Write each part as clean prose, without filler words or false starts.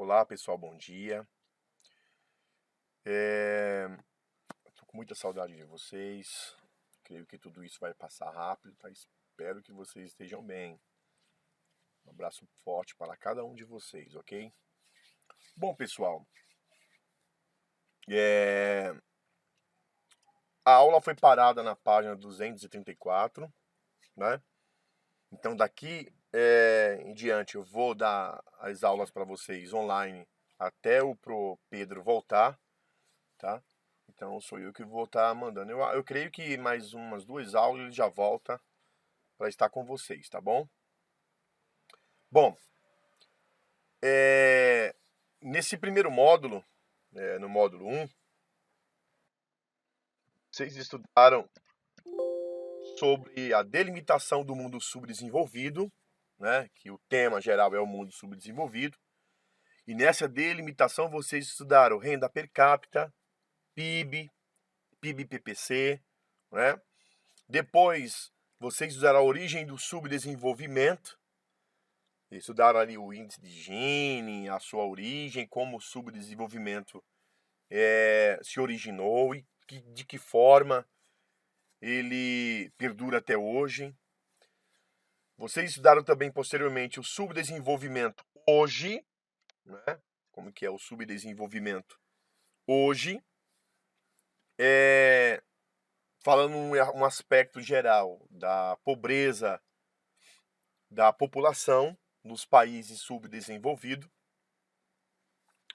Olá, pessoal, bom dia. Tô com muita saudade de vocês. Creio que tudo isso vai passar rápido, tá? Espero que vocês estejam bem. Um abraço forte para cada um de vocês, ok? Bom, pessoal, é, a aula foi parada na página 234, né? Então, daqui em diante, eu vou dar as aulas para vocês online até o pro Pedro voltar, tá? Então sou eu que vou estar mandando. Eu creio que mais umas 2 aulas ele já volta para estar com vocês, tá bom? Bom, nesse primeiro módulo, no módulo 1, vocês estudaram sobre a delimitação do mundo subdesenvolvido, né? Que o tema geral é o mundo subdesenvolvido. E nessa delimitação vocês estudaram renda per capita, PIB, PIB-PPC, né? Depois vocês estudaram a origem do subdesenvolvimento, estudaram ali o índice de Gini, a sua origem, como o subdesenvolvimento se originou e de que forma ele perdura até hoje. Vocês estudaram também posteriormente o subdesenvolvimento hoje, né? Como que é o subdesenvolvimento hoje, falando um aspecto geral da pobreza da população nos países subdesenvolvidos.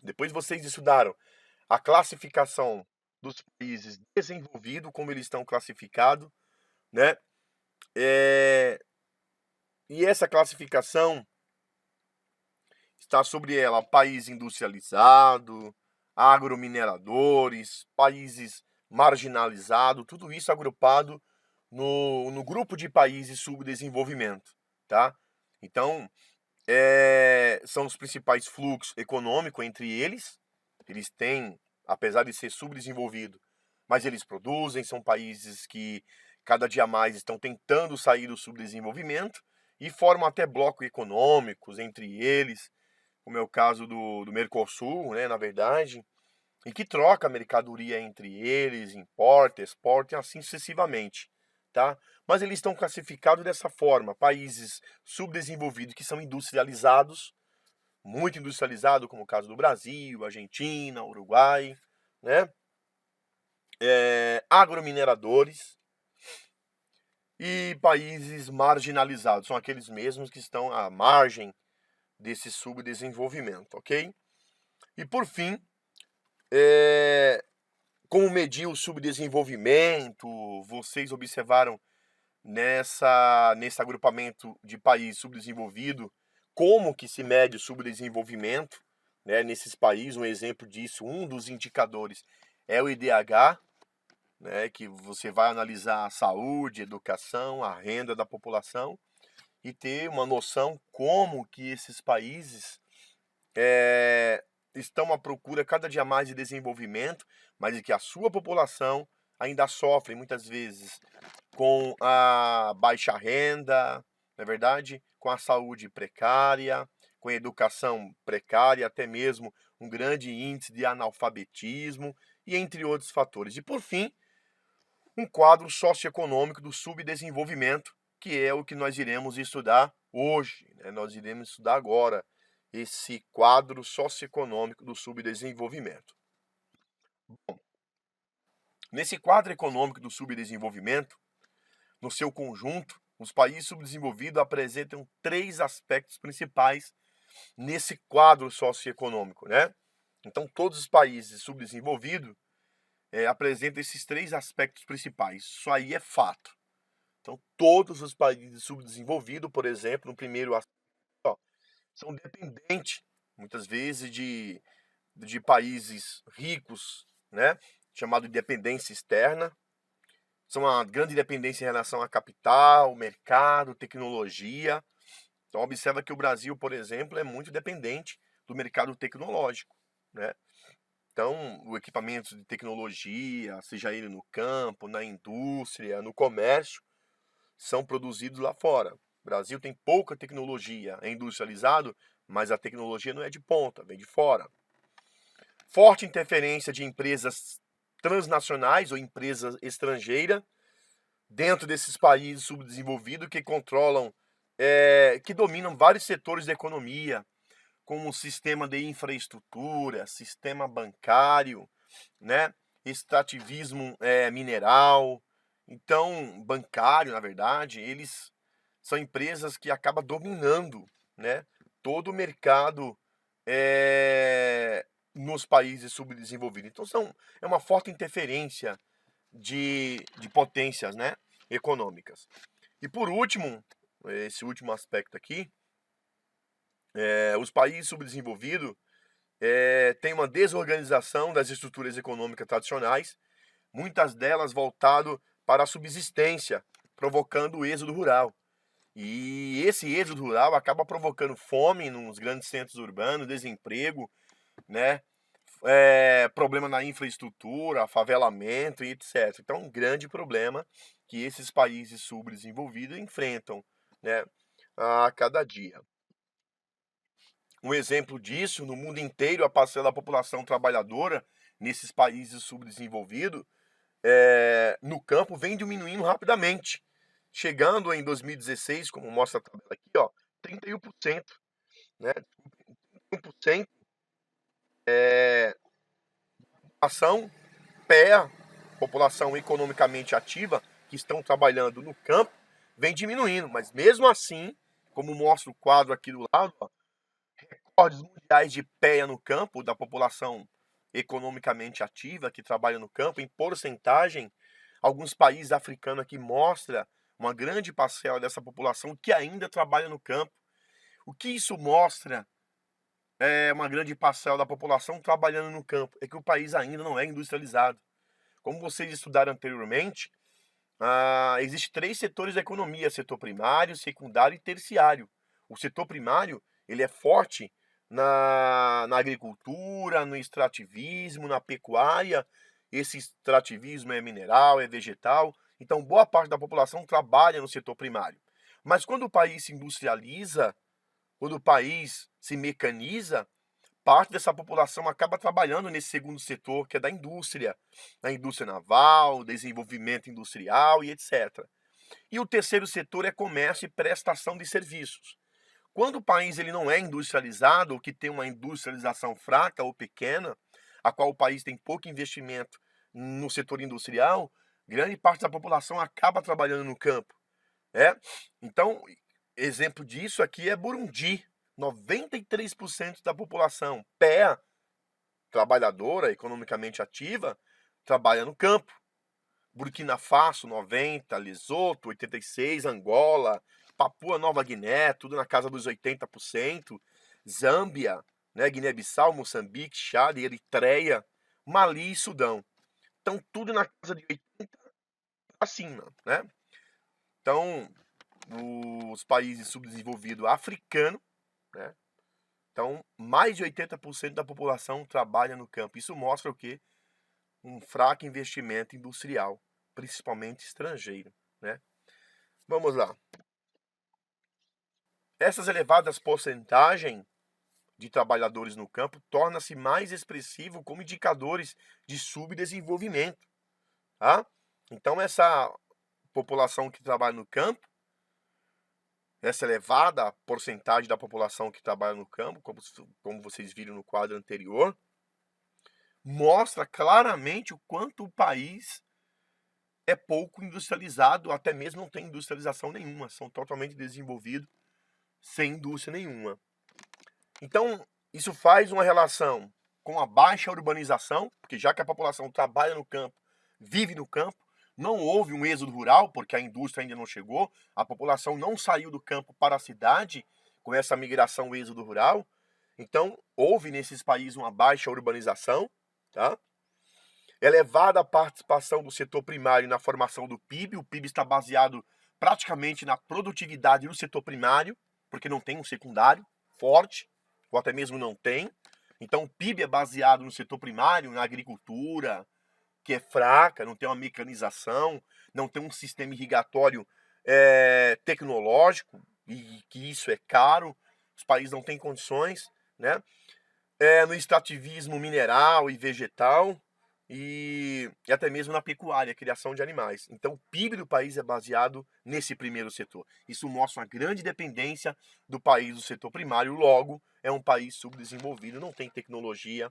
Depois vocês estudaram a classificação dos países desenvolvidos, como eles estão classificados, né? E essa classificação está sobre ela país industrializado, agromineradores, países marginalizados, tudo isso agrupado no grupo de países subdesenvolvimento, tá? Então, são os principais fluxos econômicos entre eles. Eles têm, apesar de ser subdesenvolvido, mas eles produzem, são países que cada dia mais estão tentando sair do subdesenvolvimento e formam até blocos econômicos entre eles, como é o caso do Mercosul, né, na verdade, e que troca mercadoria entre eles, importa, exporta e assim sucessivamente, tá? Mas eles estão classificados dessa forma: países subdesenvolvidos que são industrializados, muito industrializado, como o caso do Brasil, Argentina, Uruguai, né? Agromineradores e países marginalizados, são aqueles mesmos que estão à margem desse subdesenvolvimento, ok? E por fim, como medir o subdesenvolvimento? Vocês observaram nesse agrupamento de país subdesenvolvido como que se mede o subdesenvolvimento, né, nesses países. Um exemplo disso, um dos indicadores é o IDH, né, que você vai analisar a saúde, a educação, a renda da população e ter uma noção como que esses países estão à procura cada dia mais de desenvolvimento, mas que a sua população ainda sofre muitas vezes com a baixa renda, não é verdade? Com a saúde precária, com a educação precária, até mesmo um grande índice de analfabetismo e entre outros fatores. E por fim, um quadro socioeconômico do subdesenvolvimento, que é o que nós iremos estudar hoje, né? Nós iremos estudar agora esse quadro socioeconômico do subdesenvolvimento. Bom, nesse quadro econômico do subdesenvolvimento, no seu conjunto, os países subdesenvolvidos apresentam 3 aspectos principais nesse quadro socioeconômico, né? Então, todos os países subdesenvolvidos apresentam esses 3 aspectos principais. Isso aí é fato. Então, todos os países subdesenvolvidos, por exemplo, no primeiro aspecto, são dependentes, muitas vezes, de países ricos, né? Chamado de dependência externa. São uma grande dependência em relação a capital, mercado, tecnologia. Então, observa que o Brasil, por exemplo, é muito dependente do mercado tecnológico, né? Então, o equipamento de tecnologia, seja ele no campo, na indústria, no comércio, são produzidos lá fora. O Brasil tem pouca tecnologia, é industrializado, mas a tecnologia não é de ponta, vem de fora. Forte interferência de empresas transnacionais ou empresas estrangeiras dentro desses países subdesenvolvidos que controlam, que dominam vários setores da economia, como o sistema de infraestrutura, sistema bancário, né? Extrativismo mineral. Então, bancário, na verdade, eles são empresas que acabam dominando, né, todo o mercado nos países subdesenvolvidos. Então, é uma forte interferência de potências, né, econômicas. E por último, esse último aspecto aqui, os países subdesenvolvidos têm uma desorganização das estruturas econômicas tradicionais, muitas delas voltado para a subsistência, provocando o êxodo rural. E esse êxodo rural acaba provocando fome nos grandes centros urbanos, desemprego, né? Problema na infraestrutura, favelamento e etc. Então, um grande problema que esses países subdesenvolvidos enfrentam, né, a cada dia. Um exemplo disso, no mundo inteiro, a parcela da população trabalhadora nesses países subdesenvolvidos no campo vem diminuindo rapidamente, chegando em 2016, como mostra a tabela aqui, ó, 31%, né? 31% população PEA, população economicamente ativa, que estão trabalhando no campo, vem diminuindo, mas mesmo assim, como mostra o quadro aqui do lado, ó, recordes mundiais de PEA no campo, da população economicamente ativa que trabalha no campo, em porcentagem, alguns países africanos aqui mostra uma grande parcela dessa população que ainda trabalha no campo. O que isso mostra uma grande parcela da população trabalhando no campo? É que o país ainda não é industrializado. Como vocês estudaram anteriormente, existe 3 setores da economia: setor primário, secundário e terciário. O setor primário ele é forte na agricultura, no extrativismo, na pecuária. Esse extrativismo é mineral, é vegetal. Então, boa parte da população trabalha no setor primário. Mas quando o país se industrializa, quando o país se mecaniza, parte dessa população acaba trabalhando nesse segundo setor, que é da indústria naval, desenvolvimento industrial e etc. E o terceiro setor é comércio e prestação de serviços. Quando o país ele não é industrializado, ou que tem uma industrialização fraca ou pequena, a qual o país tem pouco investimento no setor industrial, grande parte da população acaba trabalhando no campo. Então, exemplo disso aqui é Burundi. 93% da população PEA, trabalhadora, economicamente ativa, trabalha no campo. Burkina Faso, 90%, Lesoto, 86%, Angola, Papua Nova Guiné, tudo na casa dos 80%, Zâmbia, né, Guiné-Bissau, Moçambique, Chad, Eritreia, Mali e Sudão. Então, tudo na casa de 80% acima, né? Então, os países subdesenvolvidos africanos, né? Então, mais de 80% da população trabalha no campo. Isso mostra o quê? Um fraco investimento industrial, principalmente estrangeiro, né? Vamos lá. Essas elevadas porcentagens de trabalhadores no campo torna-se mais expressivo como indicadores de subdesenvolvimento, tá? Então, essa população que trabalha no campo, essa elevada porcentagem da população que trabalha no campo, como vocês viram no quadro anterior, mostra claramente o quanto o país é pouco industrializado, até mesmo não tem industrialização nenhuma, são totalmente desenvolvidos sem indústria nenhuma. Então, isso faz uma relação com a baixa urbanização, porque já que a população trabalha no campo, vive no campo, não houve um êxodo rural, porque a indústria ainda não chegou, a população não saiu do campo para a cidade com essa migração, o êxodo rural. Então, houve nesses países uma baixa urbanização, tá? Elevada a participação do setor primário na formação do PIB. O PIB está baseado praticamente na produtividade do setor primário, porque não tem um secundário forte, ou até mesmo não tem. Então, o PIB é baseado no setor primário, na agricultura, que é fraca, não tem uma mecanização, não tem um sistema irrigatório tecnológico, e que isso é caro. os países não têm condições, né? No extrativismo mineral e vegetal e até mesmo na pecuária, criação de animais. Então, o PIB do país é baseado nesse primeiro setor. Isso mostra uma grande dependência do país do setor primário, logo, é um país subdesenvolvido, não tem tecnologia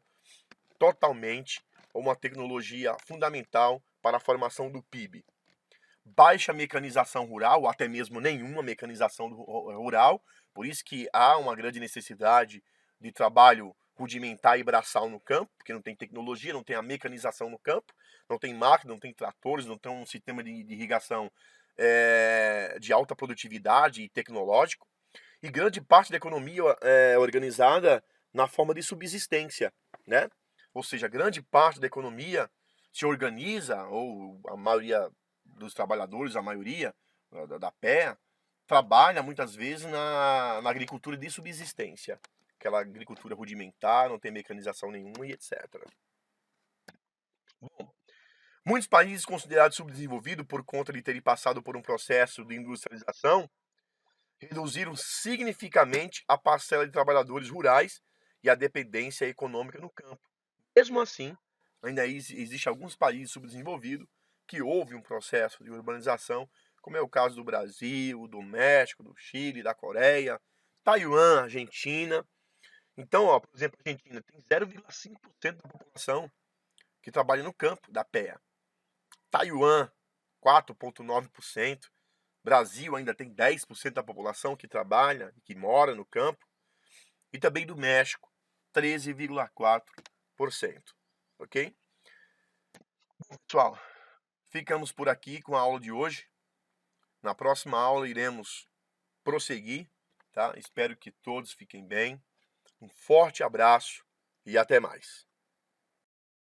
totalmente, ou uma tecnologia fundamental para a formação do PIB. Baixa mecanização rural, ou até mesmo nenhuma mecanização rural, por isso que há uma grande necessidade de trabalho rudimentar e braçal no campo, porque não tem tecnologia, não tem a mecanização no campo, não tem máquina, não tem tratores, não tem um sistema de irrigação de alta produtividade e tecnológico, e grande parte da economia é organizada na forma de subsistência, né? Ou seja, grande parte da economia se organiza, ou a maioria dos trabalhadores, a maioria da PEA, trabalha muitas vezes na agricultura de subsistência. Aquela agricultura rudimentar, não tem mecanização nenhuma e etc. Bom, muitos países considerados subdesenvolvidos por conta de terem passado por um processo de industrialização reduziram significativamente a parcela de trabalhadores rurais e a dependência econômica no campo. Mesmo assim, ainda existe alguns países subdesenvolvidos que houve um processo de urbanização, como é o caso do Brasil, do México, do Chile, da Coreia, Taiwan, Argentina. Então, ó, por exemplo, a Argentina tem 0,5% da população que trabalha no campo da PEA. Taiwan, 4,9%. Brasil ainda tem 10% da população que trabalha, que mora no campo. E também do México, 13,4%. Ok? Bom, pessoal, ficamos por aqui com a aula de hoje. Na próxima aula iremos prosseguir, tá? Espero que todos fiquem bem. Um forte abraço e até mais.